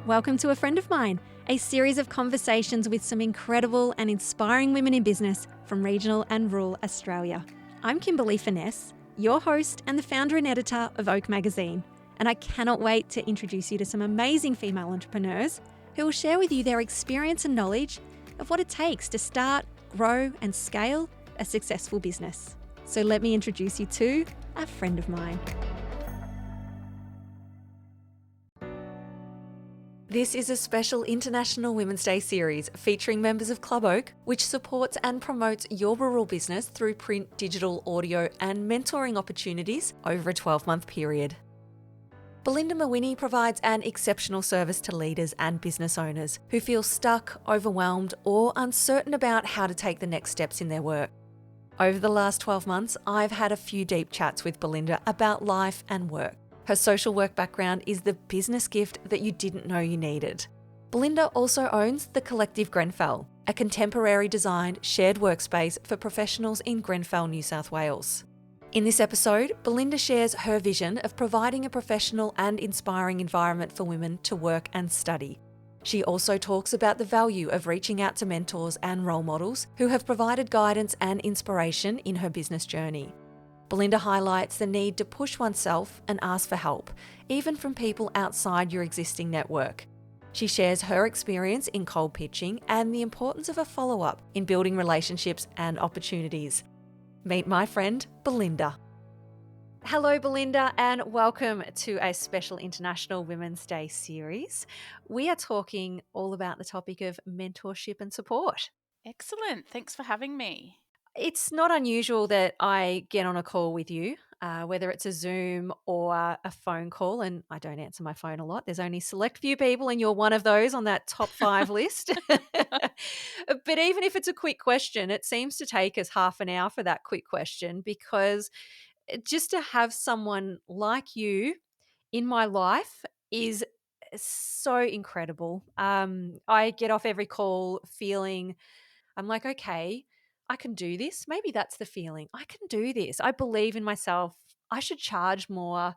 Welcome to A Friend of Mine, a series of conversations with some incredible and inspiring women in business from regional and rural Australia. I'm Kimberly Finesse, your host and the founder and editor of Oak Magazine, and I cannot wait to introduce you to some amazing female entrepreneurs who will share with you their experience and knowledge of what it takes to start, grow, and scale a successful business. So let me introduce you to a friend of mine. This is a special International Women's Day series featuring members of Club Oak, which supports and promotes your rural business through print, digital, audio, and mentoring opportunities over a 12-month period. Belinda Mawhinney provides an exceptional service to leaders and business owners who feel stuck, overwhelmed, or uncertain about how to take the next steps in their work. Over the last 12 months, I've had a few deep chats with Belinda about life and work. Her social work background is the business gift that you didn't know you needed. Belinda also owns the Collective Grenfell, a contemporary designed shared workspace for professionals in Grenfell, New South Wales. In this episode, Belinda shares her vision of providing a professional and inspiring environment for women to work and study. She also talks about the value of reaching out to mentors and role models who have provided guidance and inspiration in her business journey. Belinda highlights the need to push oneself and ask for help, even from people outside your existing network. She shares her experience in cold pitching and the importance of a follow-up in building relationships and opportunities. Meet my friend, Belinda. Hello, Belinda, and welcome to a special International Women's Day series. We are talking all about the topic of mentorship and support. Excellent. Thanks for having me. It's not unusual that I get on a call with you, whether it's a Zoom or a phone call, and I don't answer my phone a lot. There's only select few people, and you're one of those on that top 5 list. But even if it's a quick question, it seems to take us half an hour for that quick question, because just to have someone like you in my life is so incredible. I get off every call feeling, I'm like, okay, I can do this. Maybe that's the feeling. I can do this. I believe in myself. I should charge more.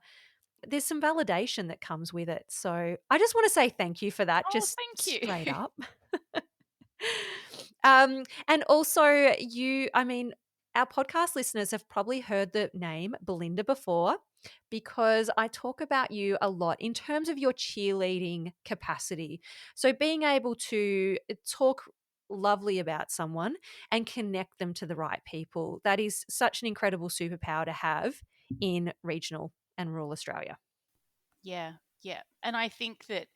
There's some validation that comes with it. So I just want to say thank you for that, Oh, just thank straight you. up. And also our podcast listeners have probably heard the name Belinda before, because I talk about you a lot in terms of your cheerleading capacity. So being able to talk lovely about someone and connect them to the right people, that is such an incredible superpower to have in regional and rural Australia. Yeah. And I think that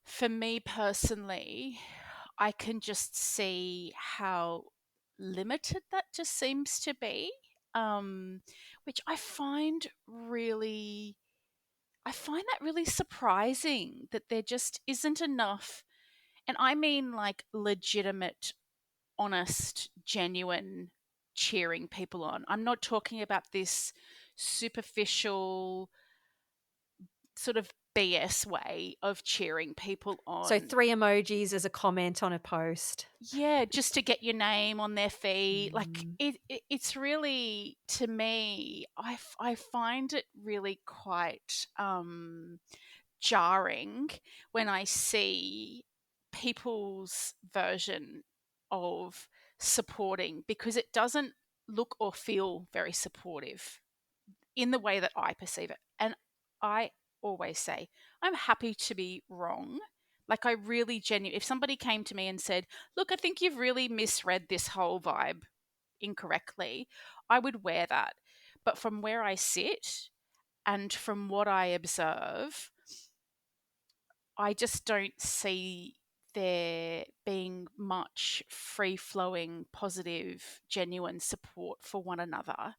for me personally, I can just see how limited that just seems to be, which I find that really surprising that there just isn't enough. And I mean like legitimate, honest, genuine cheering people on. I'm not talking about this superficial sort of BS way of cheering people So on. 3 emojis as a comment on a post. Yeah, just to get your name on their feed. Like Mm. it's really, to me, I find it really quite jarring when I see people's version of supporting, because it doesn't look or feel very supportive in the way that I perceive it. And I always say, I'm happy to be wrong. Like, I really genuinely, if somebody came to me and said, look, I think you've really misread this whole vibe incorrectly, I would wear that. But from where I sit and from what I observe, I just don't see there being much free flowing, positive, genuine support for one another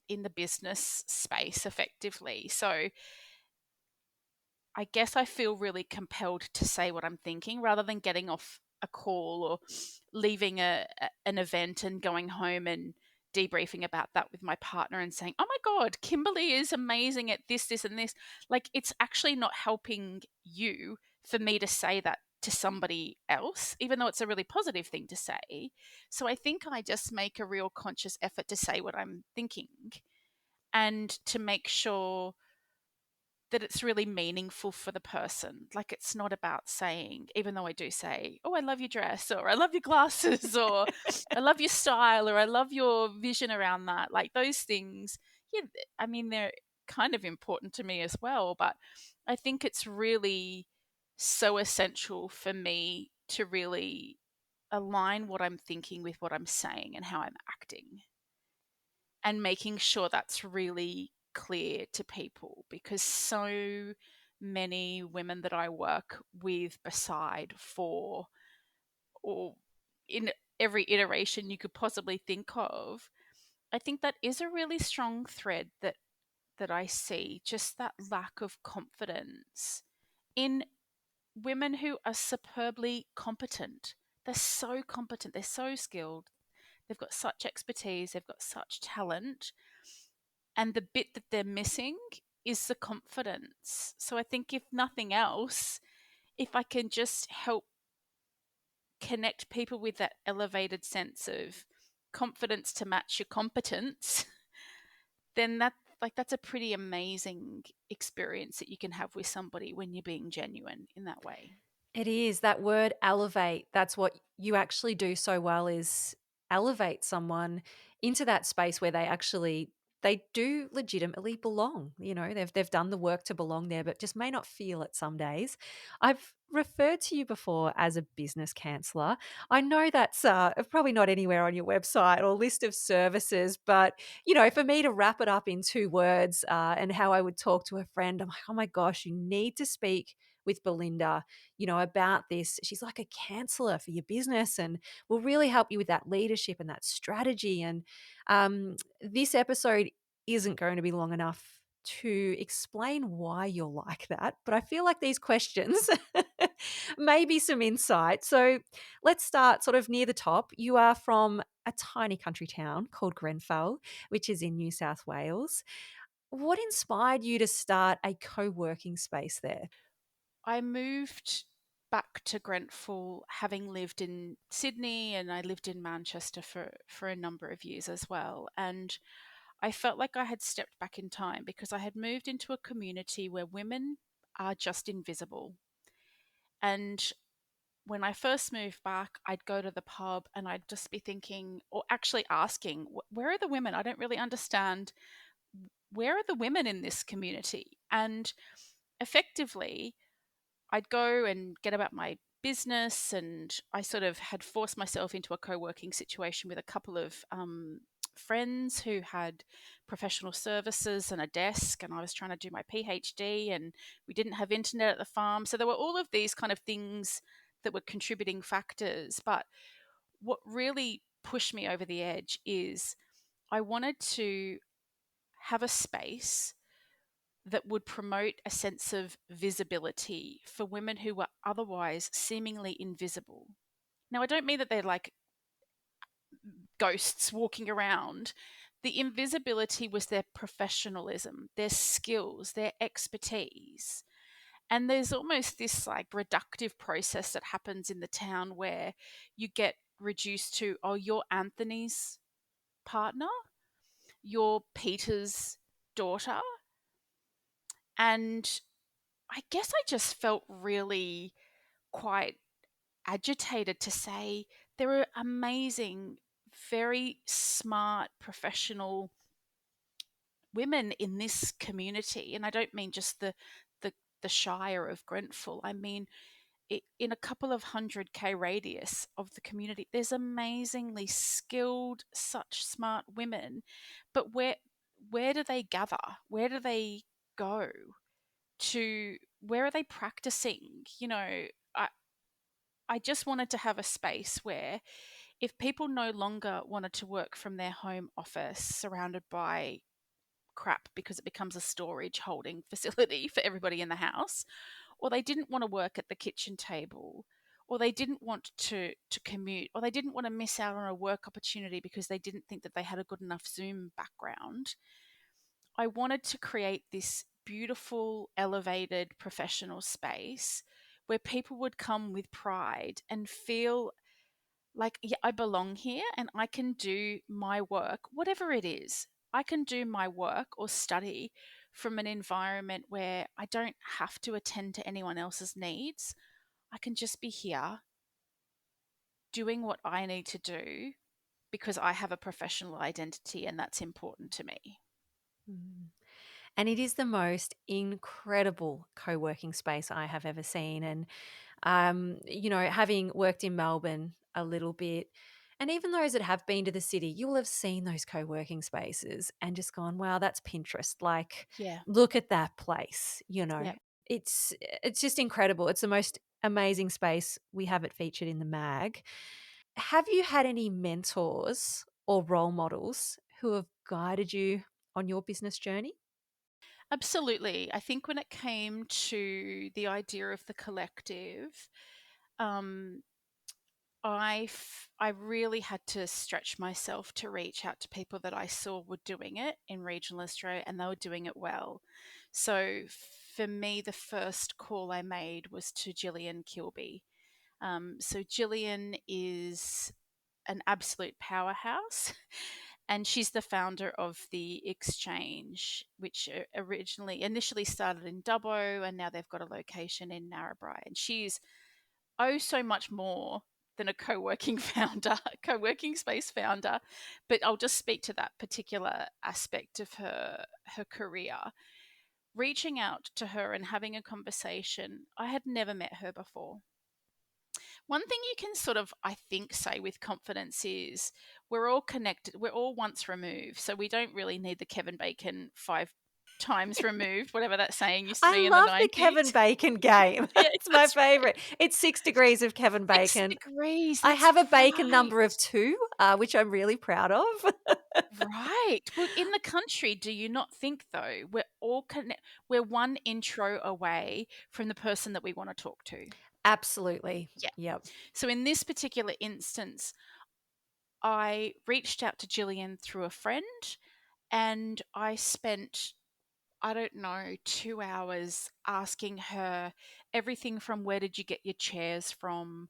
in the business space effectively. So I guess I feel really compelled to say what I'm thinking rather than getting off a call or leaving an event and going home and debriefing about that with my partner and saying, oh my God, Kimberly is amazing at this, and this. Like, it's actually not helping you for me to say that to somebody else, even though it's a really positive thing to say. So I think I just make a real conscious effort to say what I'm thinking and to make sure that it's really meaningful for the person. Like, it's not about saying, even though I do say, oh, I love your dress, or I love your glasses, or I love your style, or I love your vision around that. Like, those things, yeah, I mean, they're kind of important to me as well. But I think it's really so essential for me to really align what I'm thinking with what I'm saying and how I'm acting, and making sure that's really clear to people, because so many women that I work with beside for, or in every iteration you could possibly think of, I think that is a really strong thread that I see, just that lack of confidence in women who are superbly competent. They're so competent, they're so skilled, they've got such expertise, they've got such talent, and the bit that they're missing is the confidence. So I think, if nothing else, if I can just help connect people with that elevated sense of confidence to match your competence, then that's a pretty amazing experience that you can have with somebody when you're being genuine in that way. It is that word elevate. That's what you actually do so well, is elevate someone into that space where they do legitimately belong. You know, they've done the work to belong there, but just may not feel it some days. I've referred to you before as a business counselor. I know that's probably not anywhere on your website or list of services, but you know, for me to wrap it up in 2 words, and how I would talk to a friend, I'm like, oh my gosh, you need to speak with Belinda, you know, about this. She's like a counselor for your business and will really help you with that leadership and that strategy. And this episode isn't going to be long enough to explain why you're like that, but I feel like these questions maybe some insight. So let's start sort of near the top. You are from a tiny country town called Grenfell, which is in New South Wales. What inspired you to start a co-working space there? I moved back to Grenfell having lived in Sydney, and I lived in Manchester for a number of years as well. And I felt like I had stepped back in time, because I had moved into a community where women are just invisible. And when I first moved back, I'd go to the pub and I'd just be thinking, or actually asking, where are the women? I don't really understand. Where are the women in this community? And effectively, I'd go and get about my business, and I sort of had forced myself into a co-working situation with a couple of friends who had professional services and a desk, and I was trying to do my PhD, and we didn't have internet at the farm. So there were all of these kind of things that were contributing factors. But what really pushed me over the edge is I wanted to have a space that would promote a sense of visibility for women who were otherwise seemingly invisible. Now, I don't mean that they're like ghosts walking around. The invisibility was their professionalism, their skills, their expertise. And there's almost this like reductive process that happens in the town where you get reduced to, oh, you're Anthony's partner, you're Peter's daughter. And I guess I just felt really quite agitated to say there are amazing, very smart, professional women in this community. And I don't mean just the, the Shire of Grenfell. I mean, in a couple of 100K radius of the community, there's amazingly skilled, such smart women. But where do they gather? Where do they go? To where are they practicing? You know, I just wanted to have a space where, if people no longer wanted to work from their home office surrounded by crap because it becomes a storage holding facility for everybody in the house, or they didn't want to work at the kitchen table, or they didn't want to commute, or they didn't want to miss out on a work opportunity because they didn't think that they had a good enough Zoom background, I wanted to create this beautiful, elevated professional space where people would come with pride and feel like, yeah, I belong here and I can do my work, whatever it is. I can do my work or study from an environment where I don't have to attend to anyone else's needs. I can just be here doing what I need to do because I have a professional identity and that's important to me. Mm. And it is the most incredible co-working space I have ever seen. And, having worked in Melbourne a little bit, and even those that have been to the city, you will have seen those co-working spaces and just gone, wow, that's Pinterest. Like, Yeah. look at that place. Yeah. It's just incredible. It's the most amazing space. We have it featured in the mag. Have you had any mentors or role models who have guided you on your business journey? Absolutely. I think when it came to the idea of the collective, um, I really had to stretch myself to reach out to people that I saw were doing it in regional Australia and they were doing it well. So for me, the first call I made was to Gillian Kilby. So Gillian is an absolute powerhouse. And she's the founder of the Exchange, which initially started in Dubbo, and now they've got a location in Narrabri. And she's so much more than a co-working founder, co-working space founder. But I'll just speak to that particular aspect of her career. Reaching out to her and having a conversation, I had never met her before. One thing you can sort of, I think, say with confidence is we're all connected, we're all once removed. So we don't really need the Kevin Bacon 5 times removed, whatever that saying used to be I in the love the Kevin 90s. Bacon game. Yeah, It's my that's right. favorite. It's 6 degrees of Kevin 6 Bacon. degrees. I That's have a bacon right. number of 2, which I'm really proud of. Right. Well, in the country, do you not think though we're one intro away from the person that we want to talk to? Absolutely. Yeah. Yep. So in this particular instance, I reached out to Gillian through a friend and I spent, I don't know, 2 hours asking her everything from where did you get your chairs from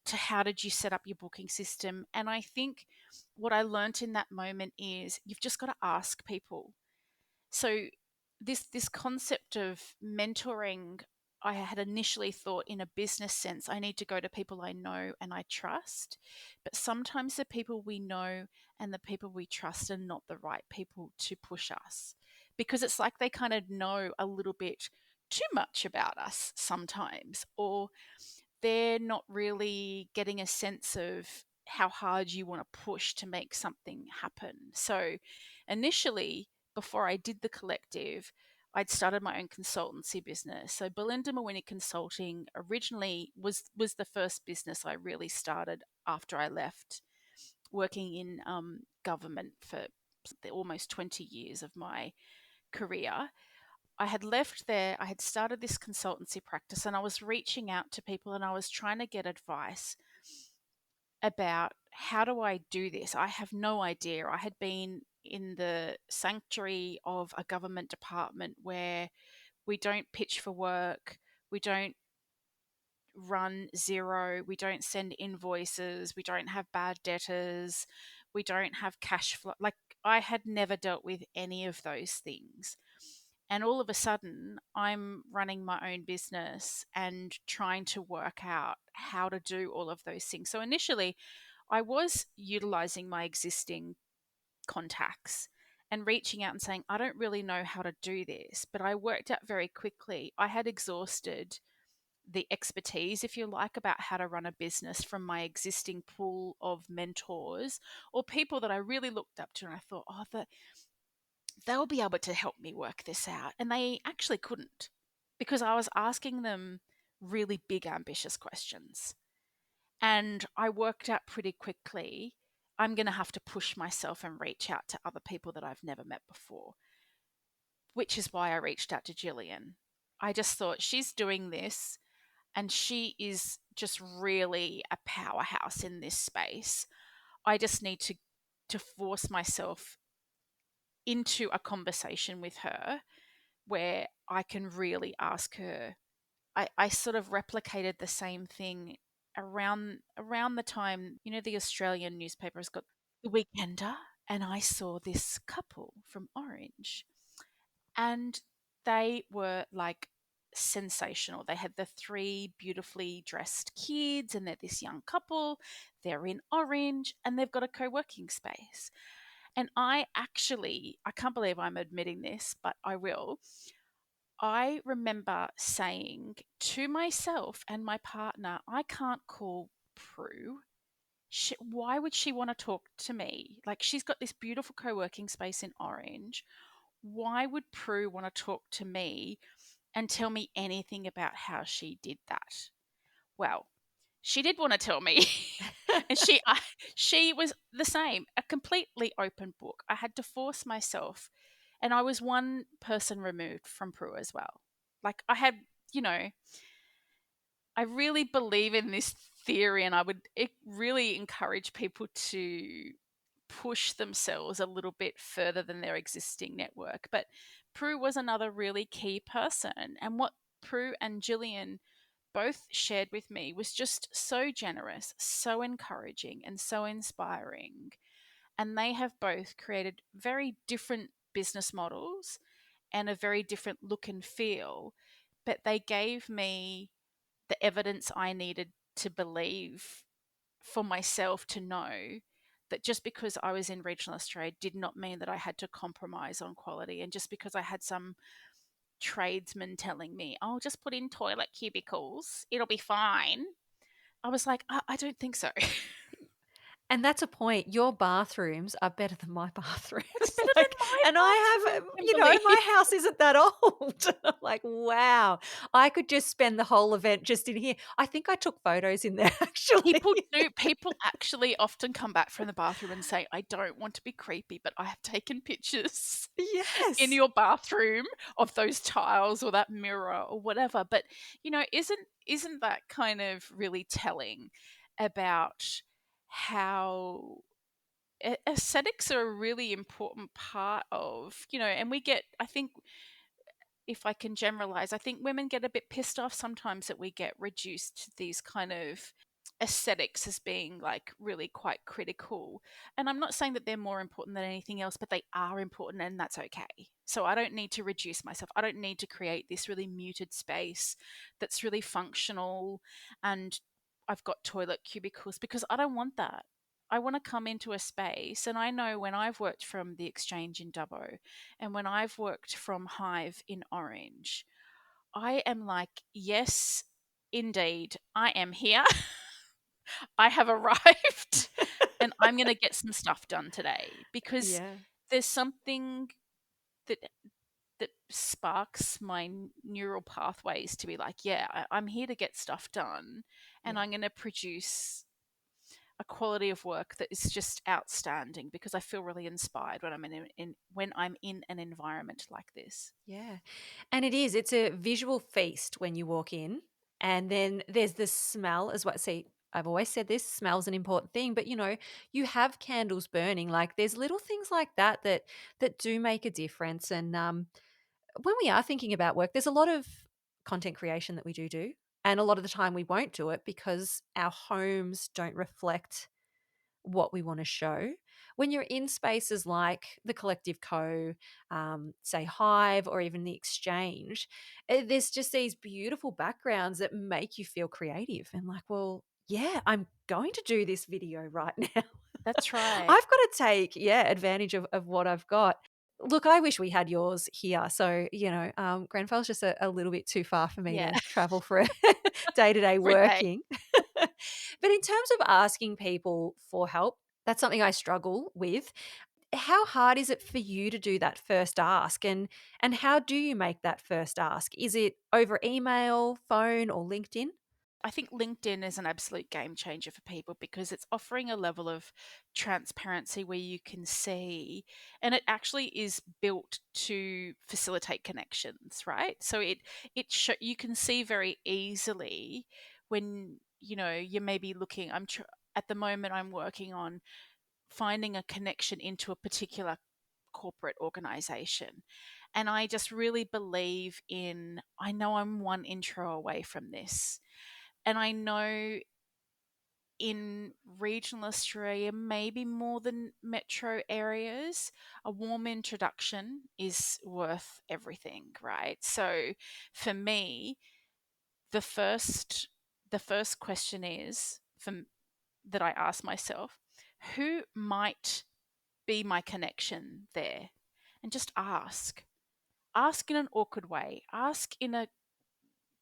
to how did you set up your booking system. And I think what I learnt in that moment is you've just got to ask people. So this concept of mentoring, I had initially thought in a business sense, I need to go to people I know and I trust. But sometimes the people we know and the people we trust are not the right people to push us because it's like they kind of know a little bit too much about us sometimes, or they're not really getting a sense of how hard you want to push to make something happen. So initially, before I did the collective, I'd started my own consultancy business. So Belinda Mawhinney Consulting originally was the first business I really started after I left working in government for almost 20 years of my career. I had left there, I had started this consultancy practice, and I was reaching out to people and I was trying to get advice about how do I do this? I have no idea. I had been in the sanctuary of a government department where we don't pitch for work, we don't run zero, we don't send invoices, we don't have bad debtors, we don't have cash flow. Like, I had never dealt with any of those things. And all of a sudden, I'm running my own business and trying to work out how to do all of those things. So initially, I was utilizing my existing contacts and reaching out and saying, I don't really know how to do this. But I worked out very quickly, I had exhausted the expertise, if you like, about how to run a business from my existing pool of mentors or people that I really looked up to. And I thought, oh, they'll be able to help me work this out. And they actually couldn't because I was asking them really big, ambitious questions. And I worked out pretty quickly, I'm going to have to push myself and reach out to other people that I've never met before, which is why I reached out to Gillian. I just thought she's doing this and she is just really a powerhouse in this space. I just need to force myself into a conversation with her where I can really ask her. I sort of replicated the same thing around the time, the Australian newspaper has got The Weekender, and I saw this couple from Orange. And they were like sensational. They had the three beautifully dressed kids, and they're this young couple. They're in orange, and they've got a co working space. And I can't believe I'm admitting this, but I will. I remember saying to myself and my partner, I can't call Prue. Why would she want to talk to me? Like, she's got this beautiful co working space in Orange. Why would Prue want to talk to me and tell me anything about how she did that? Well, she did want to tell me. And she was the same, a completely open book. I had to force myself, and I was one person removed from Prue as well. Like, I had, you know, I really believe in this theory, and I would really encourage people to push themselves a little bit further than their existing network. But Prue was another really key person, and what Prue and Gillian both shared with me was just so generous, so encouraging, and so inspiring. And they have both created very different business models and a very different look and feel, but they gave me the evidence I needed to believe for myself to know that just because I was in regional Australia did not mean that I had to compromise on quality. And just because I had some tradesman telling me, oh, just put in toilet cubicles, it'll be fine. I was like, I don't think so. And that's a point. Your bathrooms are better than my It's bathrooms. better than my And I have, bathroom, Kimberly. my house isn't that old. I'm like, wow, I could just spend the whole event just in here. I think I took photos in there actually. People do. People actually often come back from the bathroom and say, I don't want to be creepy, but I have taken pictures in Yes. your bathroom of those tiles or that mirror or whatever. But, isn't that kind of really telling about how aesthetics are a really important part of, and we get, I think, if I can generalize, I think women get a bit pissed off sometimes that we get reduced to these kind of aesthetics as being like really quite critical. And I'm not saying that they're more important than anything else, but they are important, and that's okay. So I don't need to reduce myself. I don't need to create this really muted space that's really functional, and I've got toilet cubicles, because I don't want that. I want to come into a space, and I know when I've worked from the Exchange in Dubbo and when I've worked from Hive in Orange, I am like, yes, indeed, I am here. I have arrived, and I'm going to get some stuff done today, because Yeah. there's something that sparks my neural pathways to be like, yeah, I'm here to get stuff done, and Yeah. I'm going to produce a quality of work that is just outstanding, because I feel really inspired when I'm in an environment like this. Yeah. And it's a visual feast when you walk in. And then there's the smell as well. See, I've always said this, smell's an important thing, but you have candles burning. Like there's little things like that do make a difference. And when we are thinking about work, there's a lot of content creation that we do. And a lot of the time we won't do it because our homes don't reflect what we want to show. When you're in spaces like the Collective Co, say Hive, or even the Exchange, there's just these beautiful backgrounds that make you feel creative and like, well, yeah, I'm going to do this video right now. That's right. I've got to take, advantage of what I've got. Look, I wish we had yours here. So, Grenfell's just a little bit too far for me Yeah. to travel for day to day Every day. working. But in terms of asking people for help, that's something I struggle with. How hard is it for you to do that first ask, and how do you make that first ask? Is it over email, phone, or LinkedIn? I think LinkedIn is an absolute game changer for people, because it's offering a level of transparency where you can see, and it actually is built to facilitate connections, right? So you can see very easily when you may be looking. At the moment I'm working on finding a connection into a particular corporate organization. And I just really believe I know I'm one intro away from this. And I know in regional Australia, maybe more than metro areas, a warm introduction is worth everything, right? So for me, the first question is that I ask myself, who might be my connection there? And just ask. Ask in an awkward way. Ask in a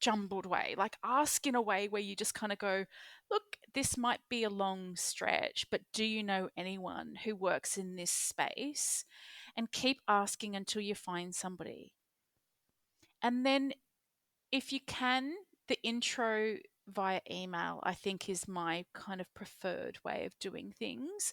jumbled way. Like, ask in a way where you just kind of go, look, this might be a long stretch, but do you know anyone who works in this space? And keep asking until you find somebody. And then, if you can, the intro via email, I think, is my kind of preferred way of doing things.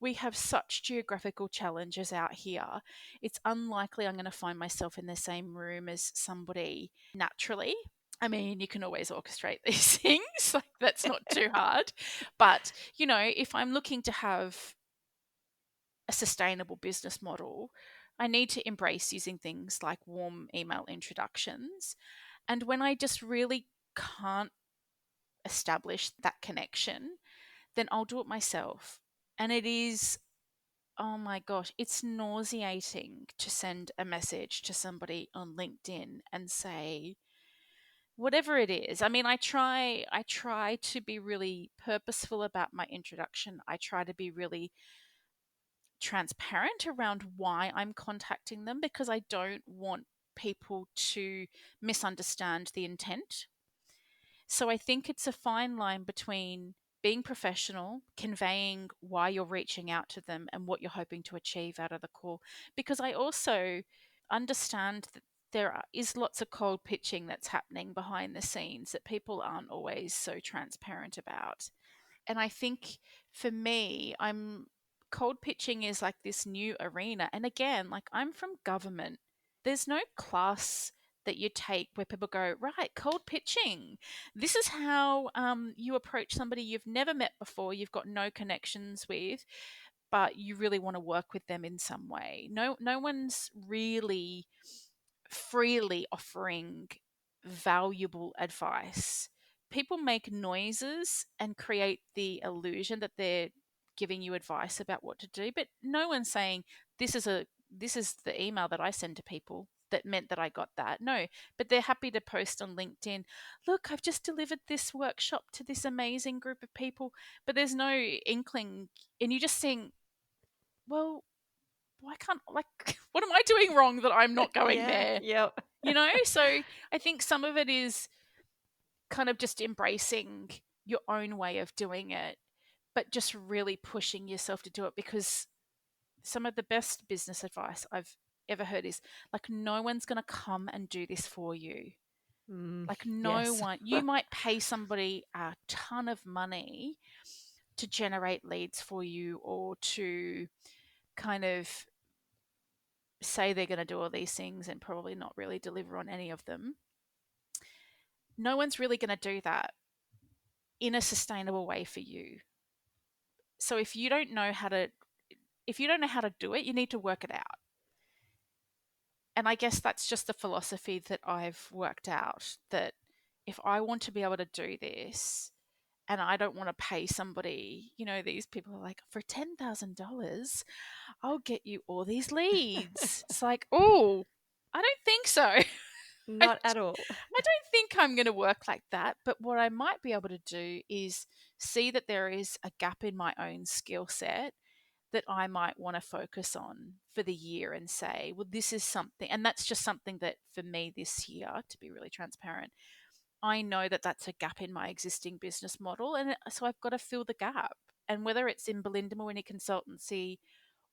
We have such geographical challenges out here. It's unlikely I'm going to find myself in the same room as somebody naturally. I mean, you can always orchestrate these things, like that's not too hard. But, if I'm looking to have a sustainable business model, I need to embrace using things like warm email introductions. And when I just really can't establish that connection, then I'll do it myself. And it is, oh my gosh, it's nauseating to send a message to somebody on LinkedIn and say, whatever it is. I mean, I try to be really purposeful about my introduction. I try to be really transparent around why I'm contacting them, because I don't want people to misunderstand the intent. So I think it's a fine line between being professional, conveying why you're reaching out to them and what you're hoping to achieve out of the call. Because I also understand that is lots of cold pitching that's happening behind the scenes that people aren't always so transparent about. And I think for me, I'm cold pitching is like this new arena. And again, like, I'm from government. There's no class that you take where people go, right, cold pitching. This is how you approach somebody you've never met before, you've got no connections with, but you really want to work with them in some way. No one's really freely offering valuable advice. People make noises and create the illusion that they're giving you advice about what to do, but no one's saying this is the email that I send to people that meant that I got that. No, but they're happy to post on LinkedIn, look, I've just delivered this workshop to this amazing group of people, but there's no inkling, and you're just saying, well, why can't, like, what am I doing wrong that I'm not going Yeah. there? Yep. So I think some of it is kind of just embracing your own way of doing it, but just really pushing yourself to do it, because some of the best business advice I've ever heard is, like, no one's going to come and do this for you. Like, no Yes. one, you might pay somebody a ton of money to generate leads for you, or to kind of say they're going to do all these things and probably not really deliver on any of them. No one's really going to do that in a sustainable way for you. So if you don't know how to do it, you need to work it out. And I guess that's just the philosophy that I've worked out, that if I want to be able to do this, and I don't want to pay somebody, these people are like, for $10,000, I'll get you all these leads. It's like, oh, I don't think so. I, Not at all. I don't think I'm going to work like that. But what I might be able to do is see that there is a gap in my own skill set that I might want to focus on for the year, and say, well, this is something, and that's just something that for me this year, to be really transparent, I know that that's a gap in my existing business model. And so I've got to fill the gap. And whether it's in Belinda Mawhinney Consultancy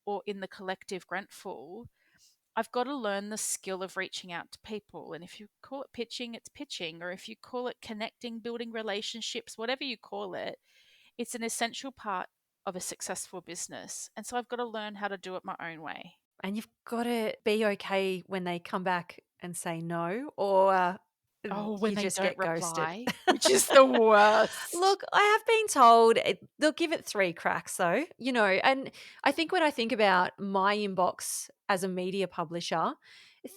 or in the collective Grantful, I've got to learn the skill of reaching out to people. And if you call it pitching, it's pitching. Or if you call it connecting, building relationships, whatever you call it, it's an essential part of a successful business. And so I've got to learn how to do it my own way. And you've got to be okay when they come back and say no, or Oh, when you they just don't get ghosted. reply, which is the worst. Look, I have been told they'll give it 3 cracks though, and I think when I think about my inbox as a media publisher,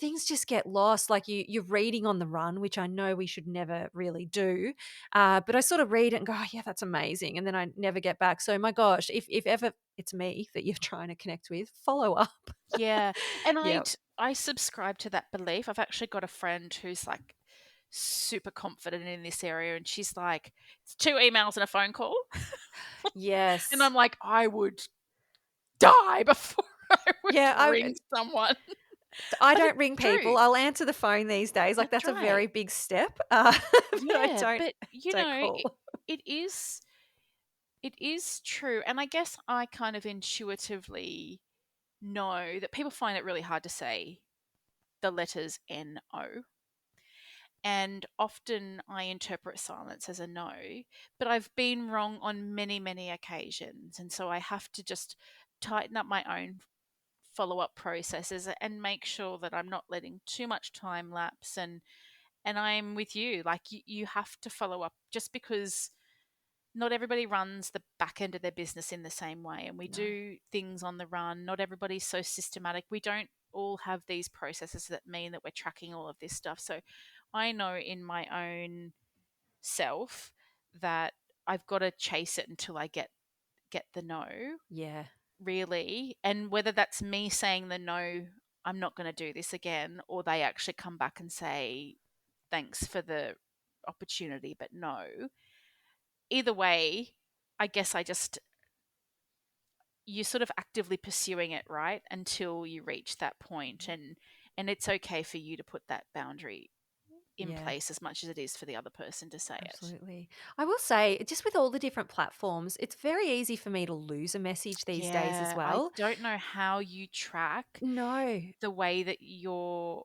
things just get lost. Like you're reading on the run, which I know we should never really do. But I sort of read it and go, oh, yeah, that's amazing. And then I never get back. So my gosh, if ever it's me that you're trying to connect with, follow up. Yeah, and Yeah. I subscribe to that belief. I've actually got a friend who's like super confident in this area, and she's like, it's 2 emails and a phone call. And Yes. I'm like, I would die before I would Yeah, ring someone. I But don't it's ring true. people. I'll answer the phone these days. Like That's that's a very right. big step, but I Yeah, but don't call. it is true. And I guess I kind of intuitively know that people find it really hard to say the letters NO. And often I interpret silence as a no, but I've been wrong on many, many occasions. And so I have to just tighten up my own follow up processes and make sure that I'm not letting too much time lapse. And I'm with you. Like you have to follow up just because not everybody runs the back end of their business in the same way. And we No. do things on the run. Not everybody's so systematic. We don't all have these processes that mean that we're tracking all of this stuff. So I know in my own self that I've got to chase it until I get the no, Yeah. really. And whether that's me saying the no, I'm not going to do this again, or they actually come back and say, thanks for the opportunity, but no. Either way, I guess you're sort of actively pursuing it, right? Until you reach that point, and it's okay for you to put that boundary in Yeah. place as much as it is for the other person to say it. Absolutely. I will say, just with all the different platforms, it's very easy for me to lose a message these days as Yeah, I well. don't know how you track No, the way that you're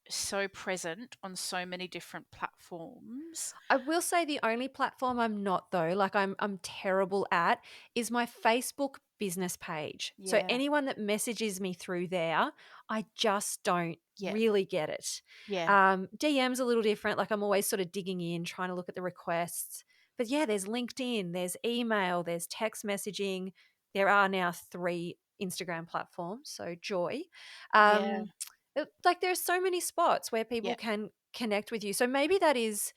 so present on so many different platforms. I will say the only platform I'm not though, like I'm terrible at, is my Facebook business page. So Yeah. anyone that messages me through there, I just don't Yeah. really get it. Yeah. DM's a little different. Like I'm always sort of digging in, trying to look at the requests. But yeah, there's LinkedIn, there's email, there's text messaging. There are now 3 Instagram platforms, so joy. Yeah. Like there's so many spots where people Yeah. can connect with you. So maybe that is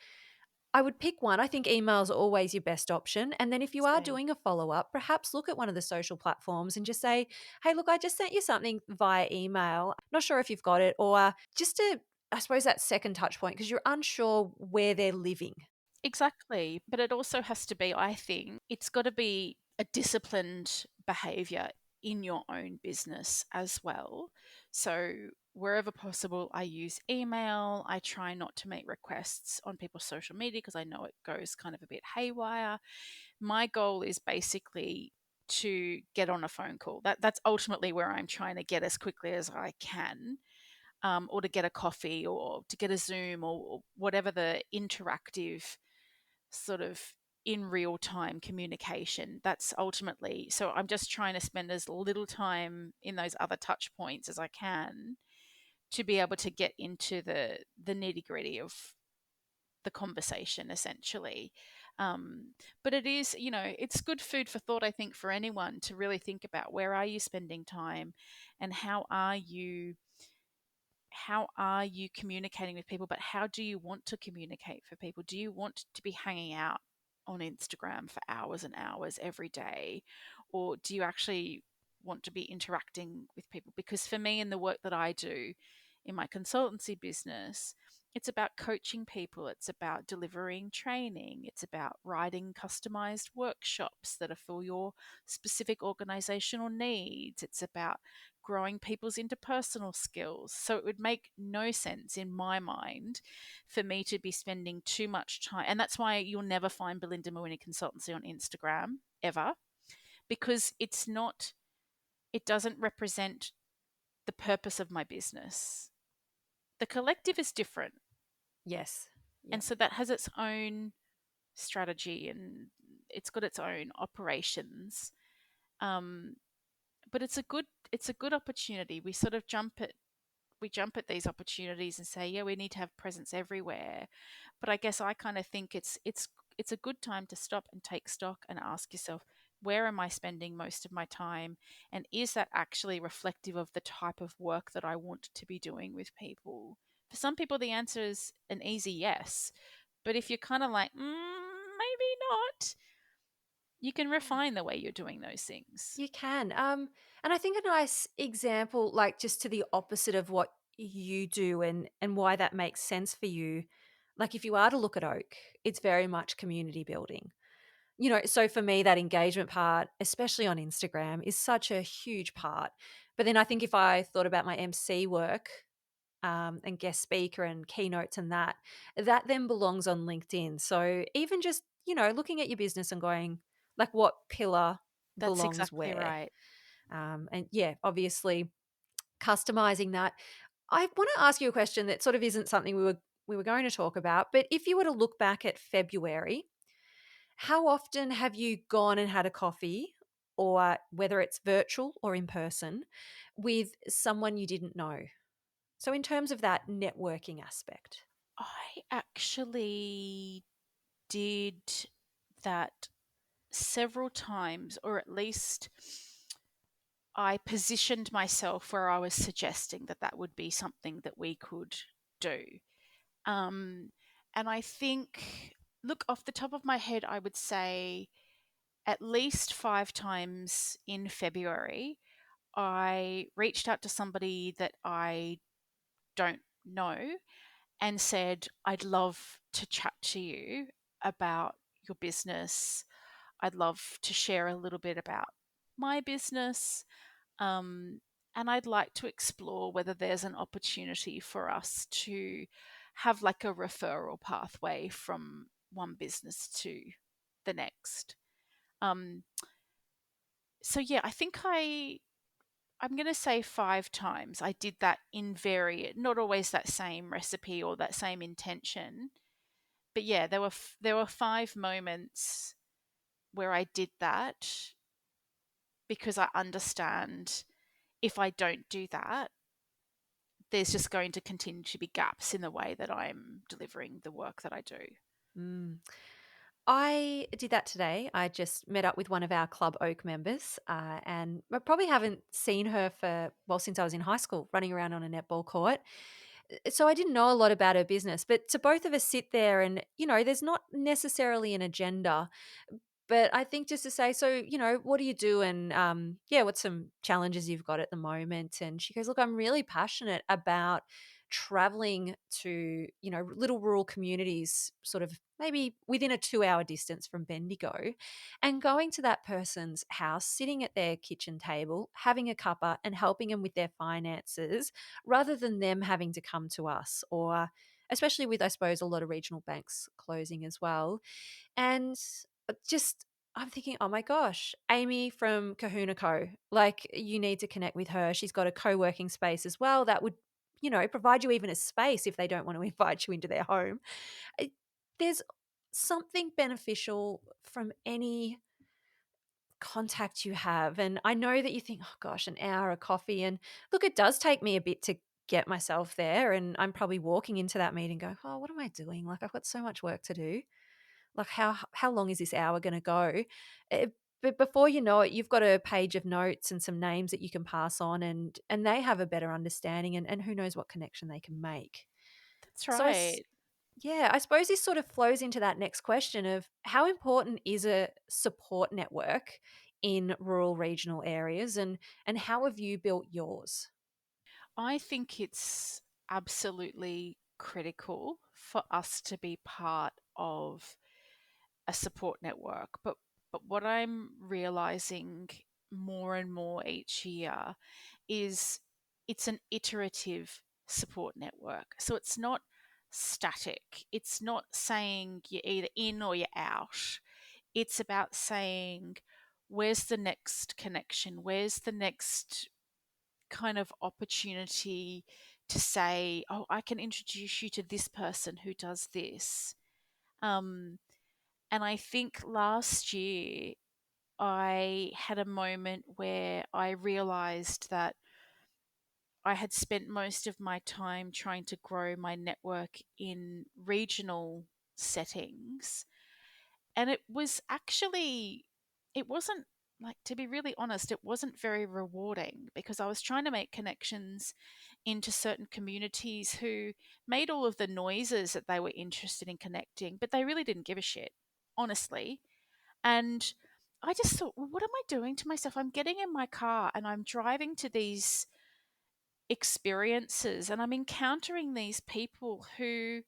I would pick one. I think email's always your best option. And then if you are Same. doing a follow up, perhaps look at one of the social platforms and just say, hey, look, I just sent you something via email. Not sure if you've got it. Or just to, I suppose, that second touch point because you're unsure where they're living. Exactly. But it also has to be, I think, it's got to be a disciplined behavior in your own business as well. So, wherever possible, I use email. I try not to make requests on people's social media because I know it goes kind of a bit haywire. My goal is basically to get on a phone call. That's ultimately where I'm trying to get as quickly as I can, or to get a coffee, or to get a Zoom, or whatever the interactive sort of in real time communication. That's ultimately, so I'm just trying to spend as little time in those other touch points as I can to be able to get into the nitty gritty of the conversation essentially. But it is, it's good food for thought, I think, for anyone to really think about where are you spending time, and how are you communicating with people, but how do you want to communicate for people? Do you want to be hanging out on Instagram for hours and hours every day, or do you actually want to be interacting with people? Because for me, in the work that I do in my consultancy business, it's about coaching people, it's about delivering training, it's about writing customized workshops that are for your specific organizational needs, it's about growing people's interpersonal skills. So it would make no sense in my mind for me to be spending too much time. And that's why you'll never find Belinda Mawhinney Consultancy on Instagram ever, because it doesn't represent the purpose of my business. The collective is different. Yes. Yeah. And so that has its own strategy, and it's got its own operations. Um, but it's a good opportunity. We jump at these opportunities and say, yeah, we need to have presence everywhere. But I guess I kind of think it's a good time to stop and take stock and ask yourself, where am I spending most of my time? And is that actually reflective of the type of work that I want to be doing with people? For some people, the answer is an easy yes. But if you're kind of like, maybe not, you can refine the way you're doing those things. You can. And I think a nice example, like just to the opposite of what you do and why that makes sense for you. Like if you are to look at Oak, it's very much community building. So for me, that engagement part, especially on Instagram, is such a huge part. But then I think if I thought about my MC work, and guest speaker and keynotes and that then belongs on LinkedIn. So even just, looking at your business and going, like, what pillar That's belongs exactly where? right. And yeah, obviously customizing that. I want to ask you a question that sort of isn't something we were going to talk about, but if you were to look back at February, how often have you gone and had a coffee, or whether it's virtual or in person, with someone you didn't know? So in terms of that networking aspect. I actually did that several times, or at least I positioned myself where I was suggesting that that would be something that we could do. Um, and I think, look, off the top of my head, I would say at least 5 times in February, I reached out to somebody that I don't know and said, I'd love to chat to you about your business. I'd love to share a little bit about my business. Um, and I'd like to explore whether there's an opportunity for us to have like a referral pathway from one business to the next. Um, so yeah, I think I'm going to say 5 times. I did that in not always that same recipe or that same intention, but yeah, there were 5 moments where I did that because I understand if I don't do that, there's just going to continue to be gaps in the way that I'm delivering the work that I do. Mm. I did that today. I just met up with one of our Club Oak members, and I probably haven't seen her since I was in high school, running around on a netball court. So I didn't know a lot about her business, but to both of us sit there and, there's not necessarily an agenda. But I think just to say, so, what do you do? And yeah, what's some challenges you've got at the moment? And she goes, look, I'm really passionate about traveling to, little rural communities, sort of maybe within a 2-hour distance from Bendigo, and going to that person's house, sitting at their kitchen table, having a cuppa and helping them with their finances rather than them having to come to us, or especially with, I suppose, a lot of regional banks closing as well. And just I'm thinking, oh my gosh, Amy from Kahuna Co. Like, you need to connect with her. She's got a co-working space as well that would, provide you even a space if they don't want to invite you into their home. It- There's something beneficial from any contact you have. And I know that you think, oh gosh, an hour of coffee. And look, it does take me a bit to get myself there. And I'm probably walking into that meeting going, oh, what am I doing? Like, I've got so much work to do. Like, how long is this hour going to go? Eh, but before you know it, you've got a page of notes and some names that you can pass on, and they have a better understanding, and who knows what connection they can make. That's So right. yeah, I suppose this sort of flows into that next question of how important is a support network in rural regional areas, and how have you built yours? I think it's absolutely critical for us to be part of a support network. But what I'm realizing more and more each year is it's an iterative support network. So it's not static. It's not saying you're either in or you're out. It's about saying, where's the next connection? Where's the next kind of opportunity to say, oh, I can introduce you to this person who does this. Um, and I think last year I had a moment where I realized that I had spent most of my time trying to grow my network in regional settings. And it wasn't like, to be really honest, it wasn't very rewarding because I was trying to make connections into certain communities who made all of the noises that they were interested in connecting, but they really didn't give a shit, honestly. And I just thought, well, what am I doing to myself? I'm getting in my car and I'm driving to these experiences and I'm encountering these people who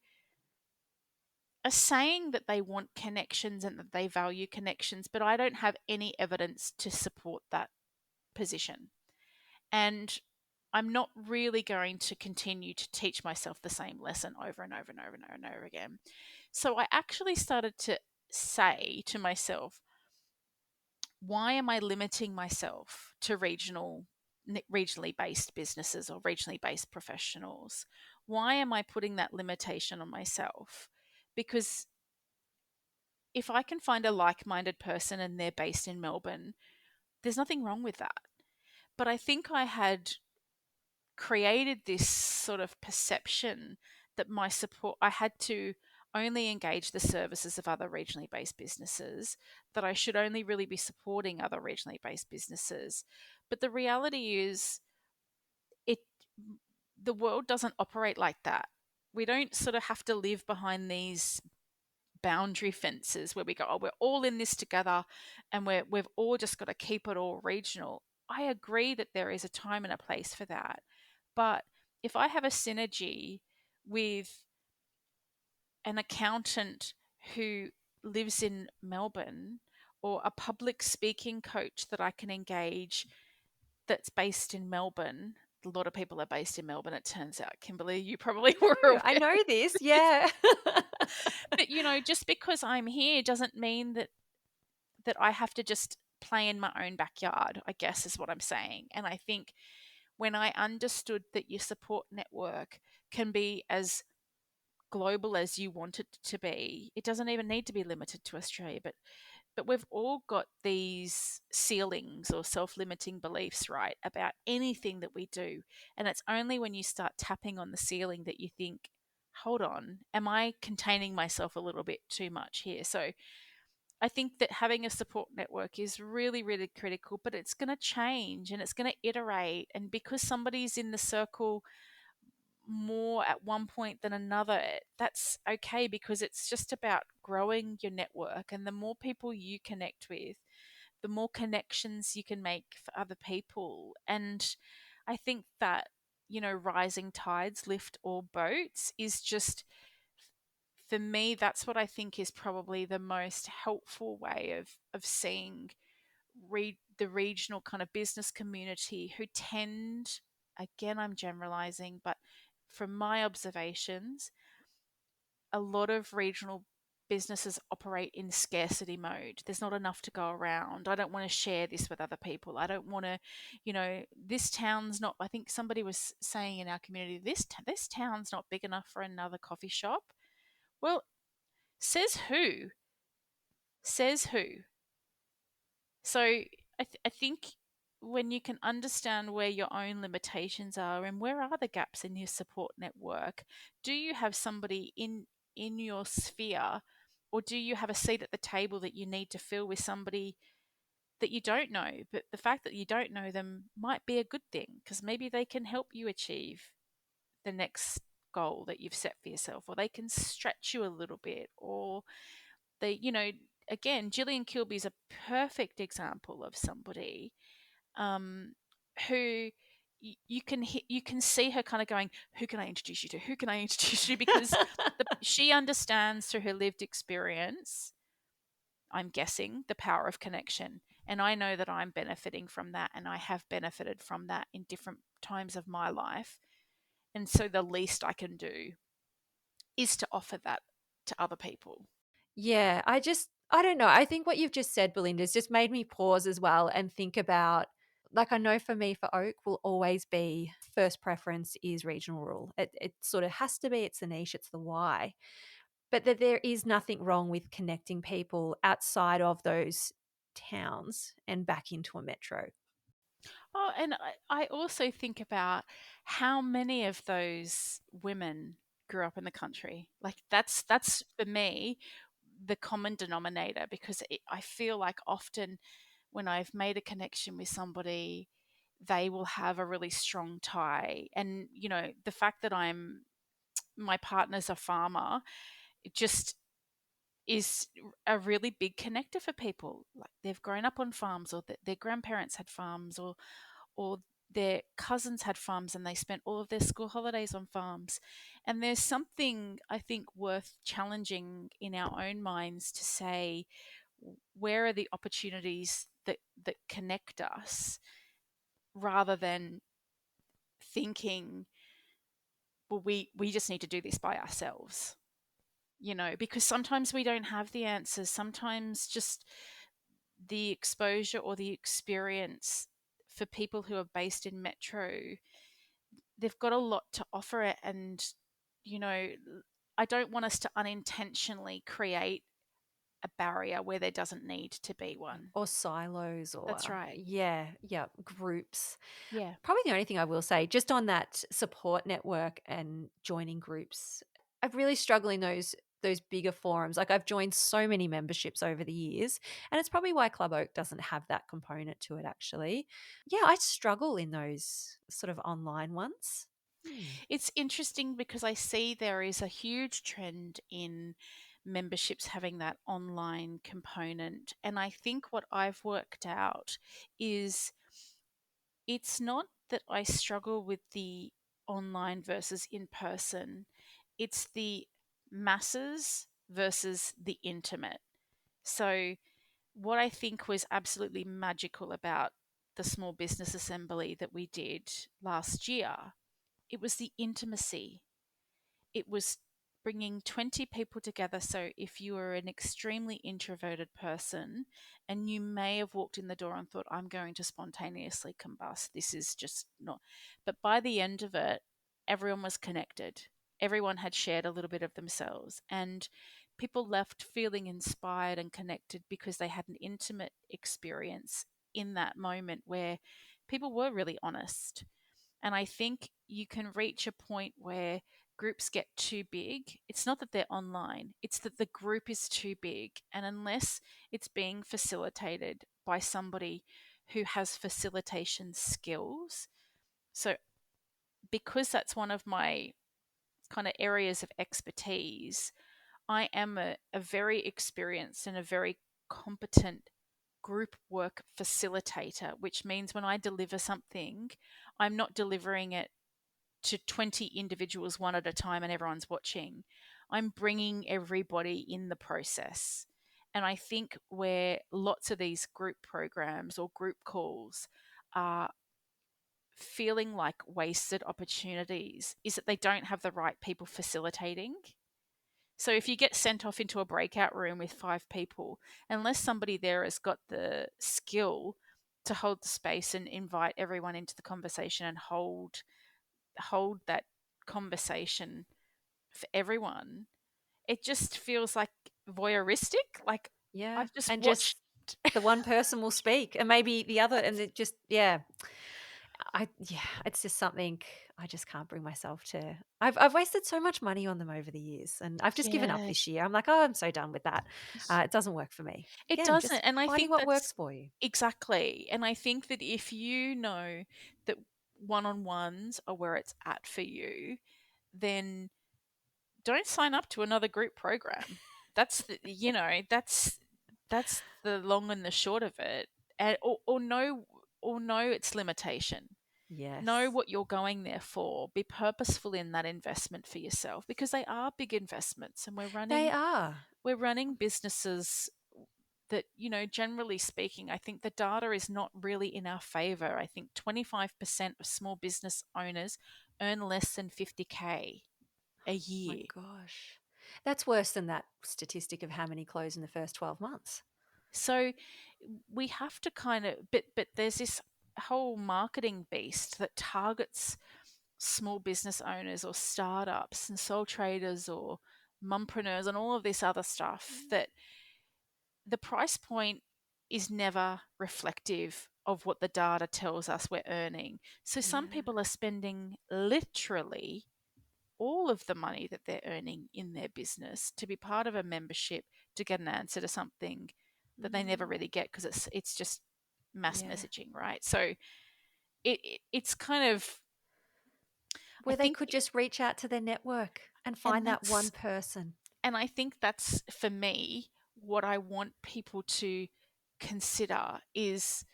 are saying that they want connections and that they value connections, but I don't have any evidence to support that position. And I'm not really going to continue to teach myself the same lesson over and over and over and over and over again. So I actually started to say to myself, why am I limiting myself to regionally based businesses or regionally based professionals? Why am I putting that limitation on myself? Because if I can find a like-minded person and they're based in Melbourne, there's nothing wrong with that. But I think I had created this sort of perception that I had to only engage the services of other regionally based businesses, that I should only really be supporting other regionally based businesses. But the reality is, it the world doesn't operate like that. We don't sort of have to live behind these boundary fences where we go, oh, we're all in this together and we've all just got to keep it all regional. I agree that there is a time and a place for that. But if I have a synergy with an accountant who lives in Melbourne or a public speaking coach that I can engage that's based in Melbourne, a lot of people are based in Melbourne, it turns out. Kimberly, you probably were aware. I know this, yeah. But, just because I'm here doesn't mean that I have to just play in my own backyard, I guess is what I'm saying. And I think when I understood that your support network can be as global as you want it to be, it doesn't even need to be limited to Australia, but we've all got these ceilings or self-limiting beliefs, right, about anything that we do. And it's only when you start tapping on the ceiling that you think, hold on, am I containing myself a little bit too much here? So I think that having a support network is really, really critical, but it's going to change and it's going to iterate. And because somebody's in the circle more at one point than another, that's okay, because it's just about growing your network. And the more people you connect with, the more connections you can make for other people. And I think that, rising tides lift all boats is just, for me, that's what I think is probably the most helpful way of seeing the regional kind of business community who tend, again, I'm generalizing, but from my observations, a lot of regional businesses operate in scarcity mode. There's not enough to go around. I don't want to share this with other people. I don't want to, this town's not, I think somebody was saying in our community, this town's not big enough for another coffee shop. Well, says who? Says who? So I think when you can understand where your own limitations are and where are the gaps in your support network, do you have somebody in your sphere, or do you have a seat at the table that you need to fill with somebody that you don't know? But the fact that you don't know them might be a good thing, because maybe they can help you achieve the next goal that you've set for yourself, or they can stretch you a little bit, or they, again, Gillian Kilby is a perfect example of somebody who you can see her kind of going, who can I introduce you to? Who can I introduce you to? Because she understands through her lived experience, I'm guessing, the power of connection. And I know that I'm benefiting from that, and I have benefited from that in different times of my life. And so the least I can do is to offer that to other people. Yeah, I don't know. I think what you've just said, Belinda, has just made me pause as well and think about, like, I know for me, for Oak, will always be first preference is regional rule. It sort of has to be. It's the niche, it's the why. But that there is nothing wrong with connecting people outside of those towns and back into a metro. Oh, and I also think about how many of those women grew up in the country. Like, that's for me the common denominator, because I feel like often when I've made a connection with somebody, they will have a really strong tie. And, the fact that my partner's a farmer, it just is a really big connector for people. Like they've grown up on farms, or their grandparents had farms, or their cousins had farms and they spent all of their school holidays on farms. And there's something I think worth challenging in our own minds to say, where are the opportunities that connect us, rather than thinking, well, we just need to do this by ourselves, because sometimes we don't have the answers. Sometimes just the exposure or the experience for people who are based in metro, they've got a lot to offer it. And, you know, I don't want us to unintentionally create a barrier where there doesn't need to be one. Or silos, or That's right. yeah, groups. Yeah. Probably the only thing I will say, just on that support network and joining groups, I've really struggled in those bigger forums. Like I've joined so many memberships over the years, and it's probably why Club Oak doesn't have that component to it actually. Yeah, I struggle in those sort of online ones. It's interesting because I see there is a huge trend in memberships having that online component. And I think what I've worked out is it's not that I struggle with the online versus in person, it's the masses versus the intimate. So, what I think was absolutely magical about the small business assembly that we did last year, it was the intimacy. It was bringing 20 people together. So if you were an extremely introverted person and you may have walked in the door and thought, I'm going to spontaneously combust, this is just not. But by the end of it, everyone was connected. Everyone had shared a little bit of themselves. And people left feeling inspired and connected because they had an intimate experience in that moment where people were really honest. And I think you can reach a point where groups get too big. It's not that they're online, it's that the group is too big. And unless it's being facilitated by somebody who has facilitation skills, so because that's one of my kind of areas of expertise, I am a very experienced and a very competent group work facilitator, which means when I deliver something, I'm not delivering it to 20 individuals one at a time and everyone's watching. I'm bringing everybody in the process. And I think where lots of these group programs or group calls are feeling like wasted opportunities is that they don't have the right people facilitating. So if you get sent off into a breakout room with 5 people, unless somebody there has got the skill to hold the space and invite everyone into the conversation and hold that conversation for everyone, it just feels like voyeuristic. Like Yeah, I've just and watched. just the one person will speak, and maybe the other, and it just yeah. Yeah, it's just something I just can't bring myself to. I've wasted so much money on them over the years, and I've just given up Yeah, this year. I'm like, oh, I'm so done with that. It doesn't work for me. it Again, doesn't. just And I finding think what that's works for you. exactly. And I think that if you know that one on ones are where it's at for you, then don't sign up to another group program. That's that's the long and the short of it. And or know its limitation. Know Yes, what you're going there for. Be purposeful in that investment for yourself, because they are big investments, and they are. we're running businesses that, generally speaking, I think the data is not really in our favor. I think 25% of small business owners earn less than 50K a My year. gosh, that's worse than that statistic of how many close in the first 12 months. So we have to kind of, but there's this whole marketing beast that targets small business owners or startups and sole traders or mumpreneurs and all of this other stuff, that the price point is never reflective of what the data tells us we're earning. So some Yeah. people are spending literally all of the money that they're earning in their business to be part of a membership to get an answer to something that they never Mm. really get, because it's just mass Yeah. messaging, right? So it's kind of, I Where they think, could just reach out to their network and and find that one person. I think that's, for me, what I want people to consider is,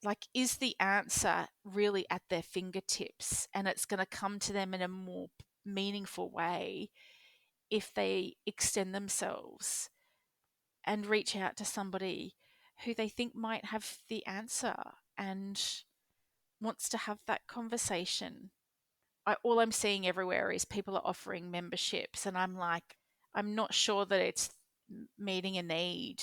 like, is the answer really at their fingertips, and it's going to come to them in a more meaningful way if they extend themselves and reach out to somebody who they think might have the answer and wants to have that conversation. All I'm seeing everywhere is people are offering memberships, and I'm like, I'm not sure that it's meeting a need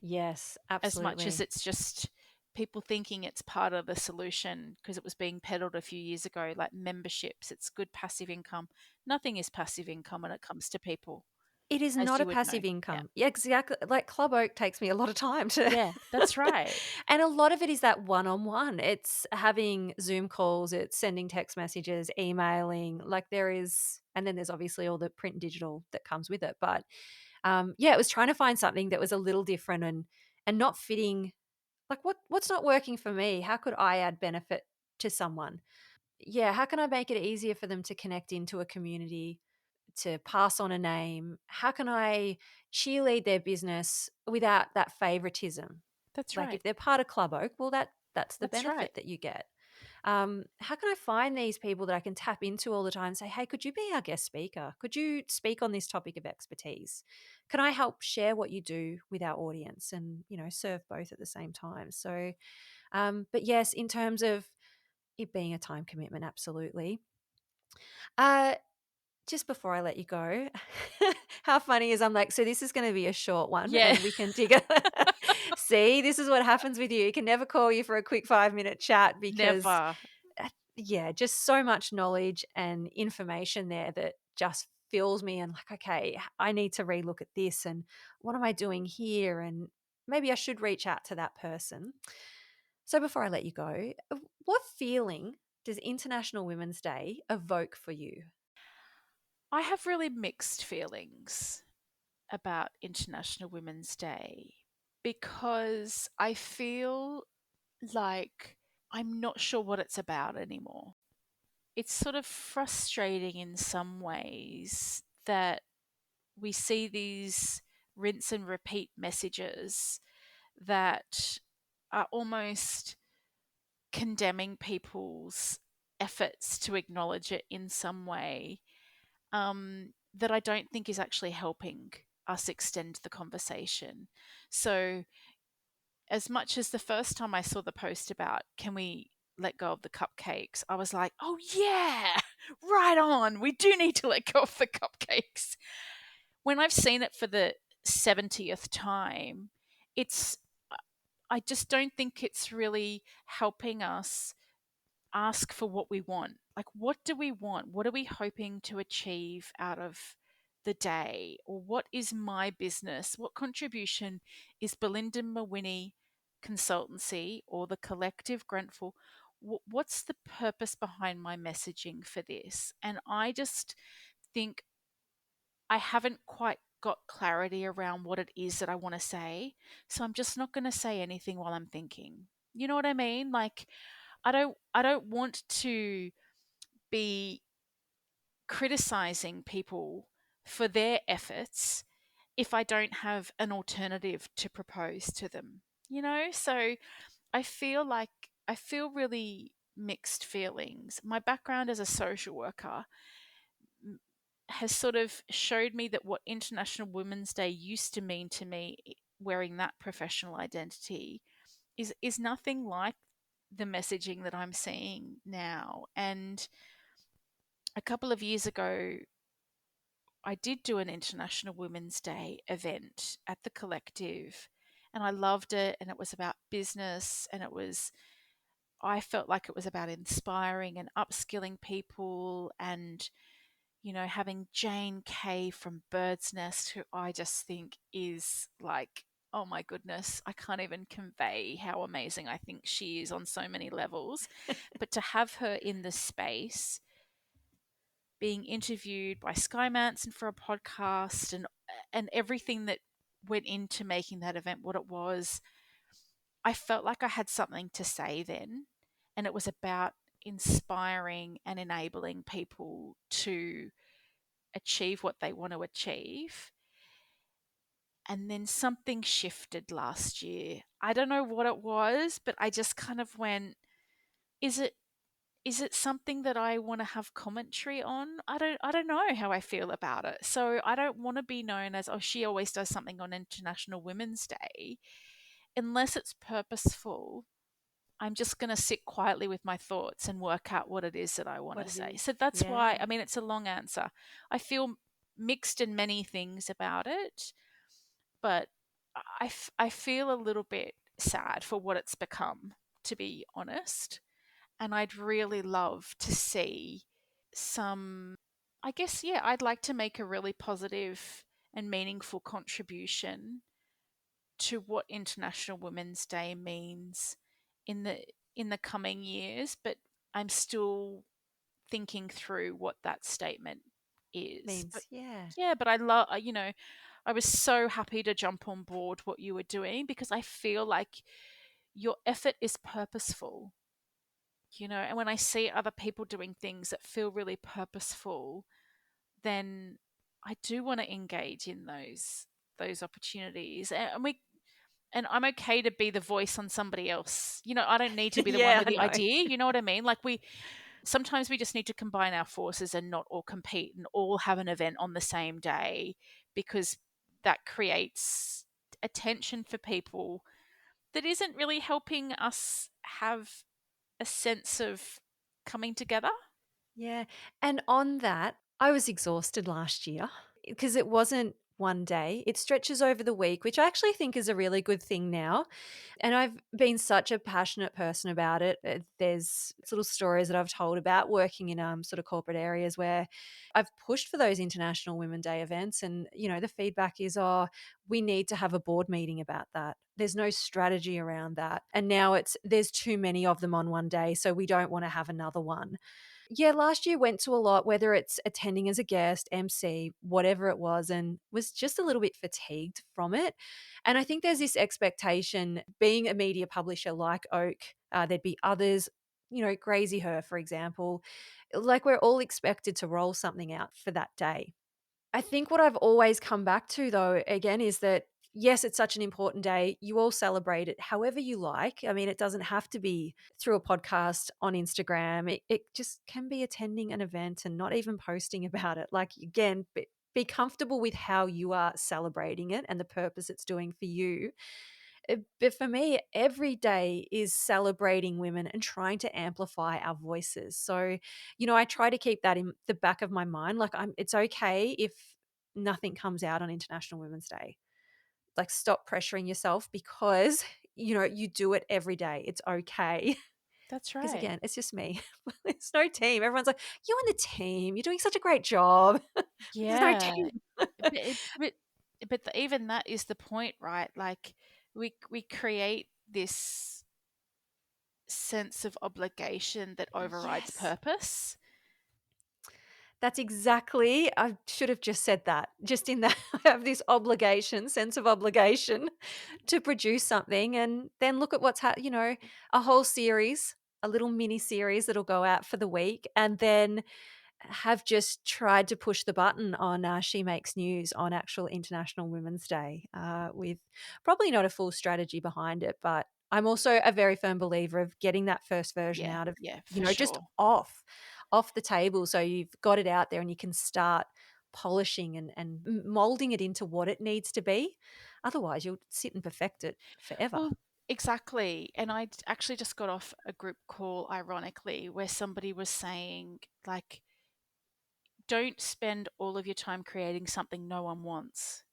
Yes, as much as absolutely. it's just people thinking it's part of the solution because it was being peddled a few years ago, like memberships. It's good passive income. Nothing is passive income when it comes to people, It is as not a you would know. passive Yeah. income. Yeah, exactly. Like Club Oak takes me a lot of time to Yeah, that's right. and a lot of it is that one-on-one. It's having Zoom calls, it's sending text messages, emailing, like there is and then there's obviously all the print and digital that comes with it. But yeah, it was trying to find something that was a little different and not fitting like what's not working for me? How could I add benefit to someone? Yeah, how can I make it easier for them to connect into a community, to pass on a name? How can I cheerlead their business without that favoritism? That's Like right. if they're part of Club Oak, well, that's the That's right. benefit that you get. How can I find these people that I can tap into all the time and say, hey, could you be our guest speaker? Could you speak on this topic of expertise? Can I help share what you do with our audience and, serve both at the same time? So, but yes, in terms of it being a time commitment, absolutely. Uh, just before I let you go, how funny is I'm like, so this is going to be a short one Yeah. and we can dig it. See, this is what happens with you. You can never call you for a quick 5-minute chat because, Never. yeah, just so much knowledge and information there that just fills me and like, okay, I need to relook at this and what am I doing here? And maybe I should reach out to that person. So before I let you go, what feeling does International Women's Day evoke for you? I have really mixed feelings about International Women's Day because I feel like I'm not sure what it's about anymore. It's sort of frustrating in some ways that we see these rinse and repeat messages that are almost condemning people's efforts to acknowledge it in some way, that I don't think is actually helping us extend the conversation. So, as much as the first time I saw the post about can we let go of the cupcakes, I was like, oh, yeah, right on. We do need to let go of the cupcakes. When I've seen it for the 70th time, it's, I just don't think it's really helping us ask for what we want. Like, what do we want? What are we hoping to achieve out of the day? Or what is my business? What contribution is Belinda Mawhinney Consultancy or the Collective Grenfell? What's the purpose behind my messaging for this? And I just think I haven't quite got clarity around what it is that I want to say. So I'm just not going to say anything while I'm thinking. You know what I mean? Like, I don't want to be criticizing people for their efforts if I don't have an alternative to propose to them. So I feel really mixed feelings. My background as a social worker has sort of showed me that what International Women's Day used to mean to me, wearing that professional identity, is nothing like the messaging that I'm seeing now. And a couple of years ago, I did do an International Women's Day event at the Collective, and I loved it. And it was about business, and I felt like it was about inspiring and upskilling people, and having Jane Kay from Bird's Nest, who I just think is like, oh my goodness, I can't even convey how amazing I think she is on so many levels. But to have her in the space, being interviewed by Sky Manson for a podcast, and everything that went into making that event what it was, I felt like I had something to say then, and it was about inspiring and enabling people to achieve what they want to achieve. And then something shifted last year. I don't know what it was, but I just kind of went, is it is it something that I want to have commentary on? I don't know how I feel about it. So I don't want to be known as, oh, she always does something on International Women's Day. Unless it's purposeful, I'm just going to sit quietly with my thoughts and work out what it is that I want What to it say. is. So that's Yeah. why, I mean, it's a long answer. I feel mixed in many things about it, but I feel a little bit sad for what it's become, to be honest. And I'd really love to see some, I guess, yeah, I'd like to make a really positive and meaningful contribution to what International Women's Day means in the coming years, but I'm still thinking through what that statement is. But Means, yeah. yeah, but I love, I was so happy to jump on board what you were doing because I feel like your effort is purposeful, and when I see other people doing things that feel really purposeful, then I do want to engage in those opportunities. And I'm okay to be the voice on somebody else. I don't need to be the one Yeah, with I the know. idea. You know what I mean? Like sometimes we just need to combine our forces and not all compete and all have an event on the same day because that creates attention for people that isn't really helping us have a sense of coming together. Yeah. And on that, I was exhausted last year because it wasn't one day. It stretches over the week, which I actually think is a really good thing now. And I've been such a passionate person about it. There's little stories that I've told about working in sort of corporate areas where I've pushed for those International Women's Day events. And, the feedback is, oh, we need to have a board meeting about that. There's no strategy around that. And now there's too many of them on one day. So we don't want to have another one. Yeah, last year went to a lot, whether it's attending as a guest, MC, whatever it was, and was just a little bit fatigued from it. And I think there's this expectation, being a media publisher like Oak, there'd be others, Crazy Her, for example, like we're all expected to roll something out for that day. I think what I've always come back to, though, again, is that yes, it's such an important day. You all celebrate it however you like. I mean, it doesn't have to be through a podcast on Instagram. It just can be attending an event and not even posting about it. Like, again, be comfortable with how you are celebrating it and the purpose it's doing for you. But for me, every day is celebrating women and trying to amplify our voices. So, I try to keep that in the back of my mind. Like, it's okay if nothing comes out on International Women's Day. Like, stop pressuring yourself because, you do it every day. It's okay. That's Because right. again, it's just me. It's no team. Everyone's like, you're on the team. You're doing such a great job. There's no Yeah. team. Even that is the point, right? Like we create this sense of obligation that overrides Yes. purpose. That's exactly, I should have just said that. Just in that I have this sense of obligation to produce something and then look at a whole series, a little mini series that'll go out for the week and then have just tried to push the button on She Makes News on actual International Women's Day with probably not a full strategy behind it, but I'm also a very firm believer of getting that first version Yeah, out of, yeah, for just sure. off the table so you've got it out there and you can start polishing and molding it into what it needs to be. Otherwise, you'll sit and perfect it forever. Well, exactly. And actually just got off a group call, ironically, where somebody was saying, like, don't spend all of your time creating something no one wants.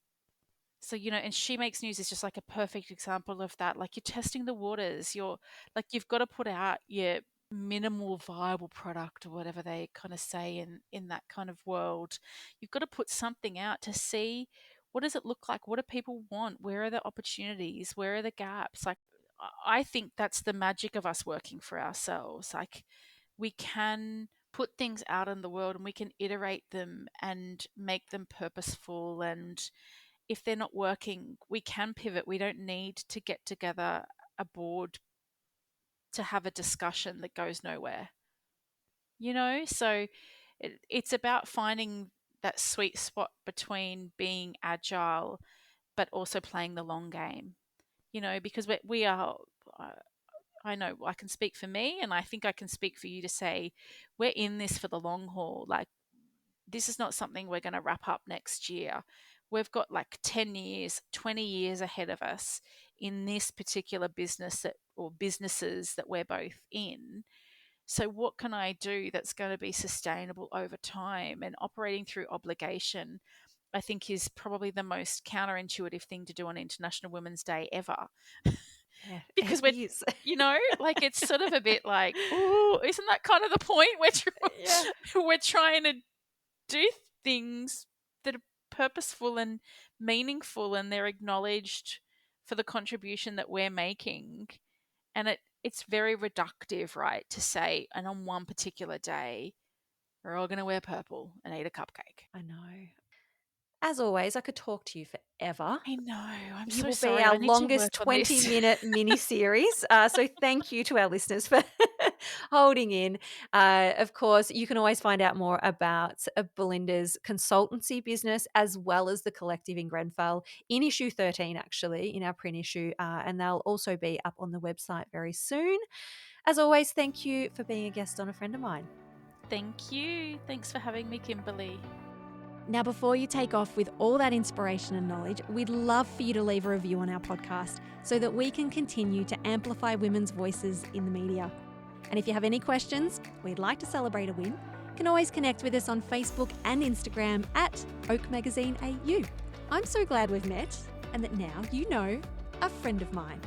So, and She Makes News is just like a perfect example of that. Like, you're testing the waters. You've got to put out your minimal viable product or whatever they kind of say in that kind of world. You've got to put something out to see, what does it look like? What do people want? Where are the opportunities? Where are the gaps? Like, I think that's the magic of us working for ourselves. Like, we can put things out in the world and we can iterate them and make them purposeful, and if they're not working, we can pivot. We don't need to get together a board to have a discussion that goes nowhere. So it's about finding that sweet spot between being agile but also playing the long game, because we are, I know I can speak for me, and I think I can speak for you to say we're in this for the long haul. Like, this is not something we're going to wrap up next year. We've got like 10 years, 20 years ahead of us in this particular business or businesses that we're both in. So what can I do that's going to be sustainable over time? And operating through obligation, I think, is probably the most counterintuitive thing to do on International Women's Day ever. Yeah, Because it is. like, it's sort of a bit like, oh, isn't that kind of the point? Yeah. We're trying to do things that are purposeful and meaningful, and they're acknowledged for the contribution that we're making. And it's very reductive, right, to say, and on one particular day, we're all going to wear purple and eat a cupcake. I know. As always, I could talk to you forever. I know. I'm You so will be sorry. our I need to longest work on this. 20-minute mini-series. So thank you to our listeners for holding in. Of course, you can always find out more about Belinda's consultancy business as well as the collective in Grenfell in issue 13, actually, in our print issue. And they'll also be up on the website very soon. As always, thank you for being a guest on A Friend of Mine. Thank you. Thanks for having me, Kimberly. Now, before you take off with all that inspiration and knowledge, we'd love for you to leave a review on our podcast so that we can continue to amplify women's voices in the media. And if you have any questions, we'd like to celebrate a win, you can always connect with us on Facebook and Instagram at Oak Magazine AU. I'm so glad we've met and that now you know a friend of mine.